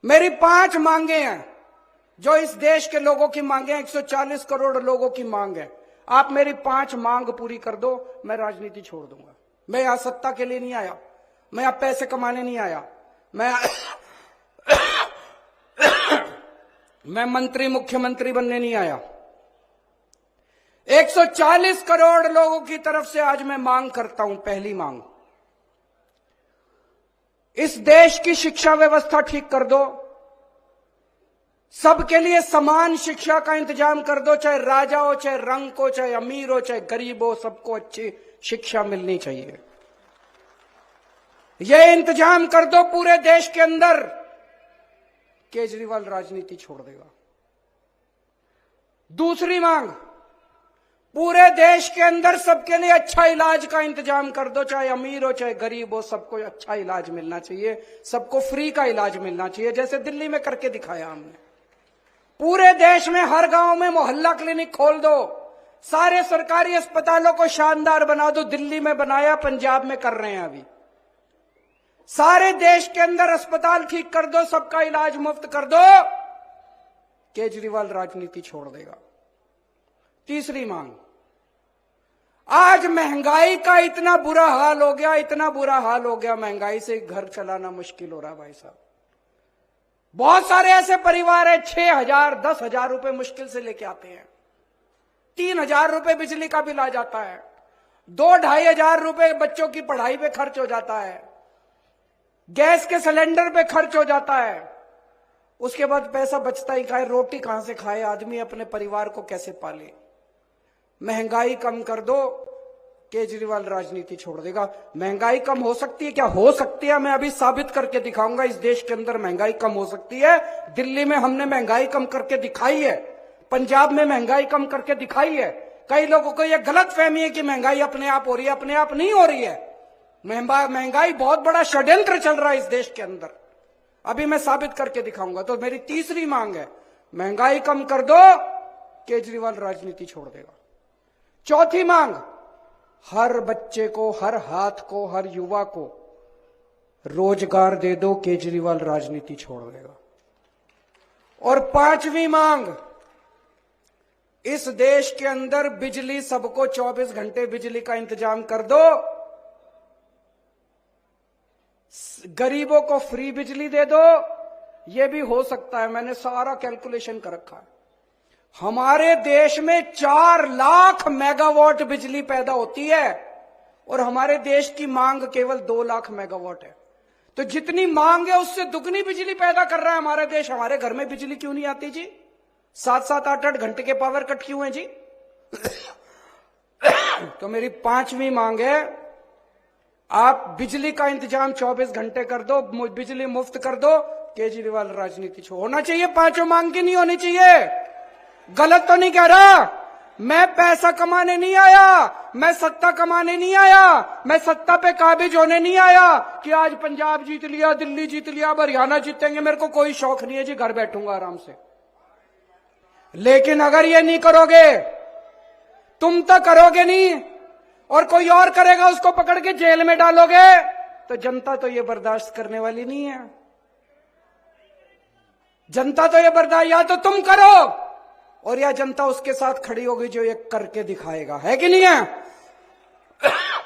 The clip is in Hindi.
मेरी 5 मांगे हैं जो इस देश के लोगों की मांगे हैं, 140 करोड़ लोगों की मांग है। आप मेरी 5 मांग पूरी कर दो, मैं राजनीति छोड़ दूंगा। मैं यहां सत्ता के लिए नहीं आया, मैं यहां पैसे कमाने नहीं आया, मैं मंत्री मुख्यमंत्री बनने नहीं आया। 140 करोड़ लोगों की तरफ से आज मैं मांग करता हूं। पहली मांग, इस देश की शिक्षा व्यवस्था ठीक कर दो, सबके लिए समान शिक्षा का इंतजाम कर दो, चाहे राजा हो, चाहे रंक हो, चाहे अमीर हो, चाहे गरीब हो, सबको अच्छी शिक्षा मिलनी चाहिए। यह इंतजाम कर दो पूरे देश के अंदर, केजरीवाल राजनीति छोड़ देगा। दूसरी मांग, पूरे देश के अंदर सबके लिए अच्छा इलाज का इंतजाम कर दो, चाहे अमीर हो, चाहे गरीब हो, सबको अच्छा इलाज मिलना चाहिए, सबको फ्री का इलाज मिलना चाहिए, जैसे दिल्ली में करके दिखाया हमने। पूरे देश में हर गांव में मोहल्ला क्लिनिक खोल दो, सारे सरकारी अस्पतालों को शानदार बना दो। दिल्ली में बनाया, पंजाब में कर रहे हैं अभी। सारे देश के अंदर अस्पताल ठीक कर दो, सबका इलाज मुफ्त कर दो, केजरीवाल राजनीति छोड़ देगा। तीसरी मांग, आज महंगाई का इतना बुरा हाल हो गया, इतना बुरा हाल हो गया, महंगाई से घर चलाना मुश्किल हो रहा है भाई साहब। बहुत सारे ऐसे परिवार है 6,000 10,000 रुपए मुश्किल से लेके आते हैं, 3,000 रुपए बिजली का बिल आ जाता है, 2-2,500 रुपए बच्चों की पढ़ाई पे खर्च हो जाता है, गैस के सिलेंडर पे खर्च हो जाता है। उसके बाद पैसा बचता ही खाए, रोटी कहां से खाए आदमी, अपने परिवार को कैसे पाले। महंगाई कम कर दो, केजरीवाल राजनीति छोड़ देगा। महंगाई कम हो सकती है क्या? हो सकती है, मैं अभी साबित करके दिखाऊंगा। इस देश के अंदर महंगाई कम हो सकती है। दिल्ली में हमने महंगाई कम करके दिखाई है, पंजाब में महंगाई कम करके दिखाई है। कई लोगों को यह गलत फहमी है कि महंगाई अपने आप हो रही है, अपने आप नहीं हो रही है। महंगाई बहुत बड़ा षड्यंत्र चल रहा है इस देश के अंदर, अभी मैं साबित करके दिखाऊंगा। तो मेरी तीसरी मांग है, महंगाई कम कर दो, केजरीवाल राजनीति छोड़ देगा। चौथी मांग, हर बच्चे को, हर हाथ को, हर युवा को रोजगार दे दो, केजरीवाल राजनीति छोड़ देगा। और पांचवी मांग, इस देश के अंदर बिजली सबको 24 घंटे बिजली का इंतजाम कर दो, गरीबों को फ्री बिजली दे दो। यह भी हो सकता है, मैंने सारा कैलकुलेशन कर रखा है। हमारे देश में 4 लाख मेगावाट बिजली पैदा होती है और हमारे देश की मांग केवल 2 लाख मेगावाट है। तो जितनी मांग है उससे दुगनी बिजली पैदा कर रहा है हमारा देश। हमारे घर में बिजली क्यों नहीं आती जी? 7-7 8-8 घंटे के पावर कट क्यों है जी? तो मेरी पांचवी मांग है, आप बिजली का इंतजाम 24 घंटे कर दो, बिजली मुफ्त कर दो, केजरीवाल राजनीति छोड़। होना चाहिए पांचों मांग की, नहीं होनी चाहिए। गलत तो नहीं कह रहा, मैं पैसा कमाने नहीं आया, मैं सत्ता कमाने नहीं आया, मैं सत्ता पे काबिज होने नहीं आया कि आज पंजाब जीत लिया, दिल्ली जीत लिया, अब हरियाणा जीतेंगे। मेरे को कोई शौक नहीं है जी, घर बैठूंगा आराम से। लेकिन अगर ये नहीं करोगे, तुम तो करोगे नहीं और कोई और करेगा, उसको पकड़ के जेल में डालोगे, तो जनता तो ये बर्दाश्त करने वाली नहीं है। जनता तो ये बर्दाश्त, या तो तुम करो और या जनता उसके साथ खड़ी होगी जो ये करके दिखाएगा, है कि नहीं है?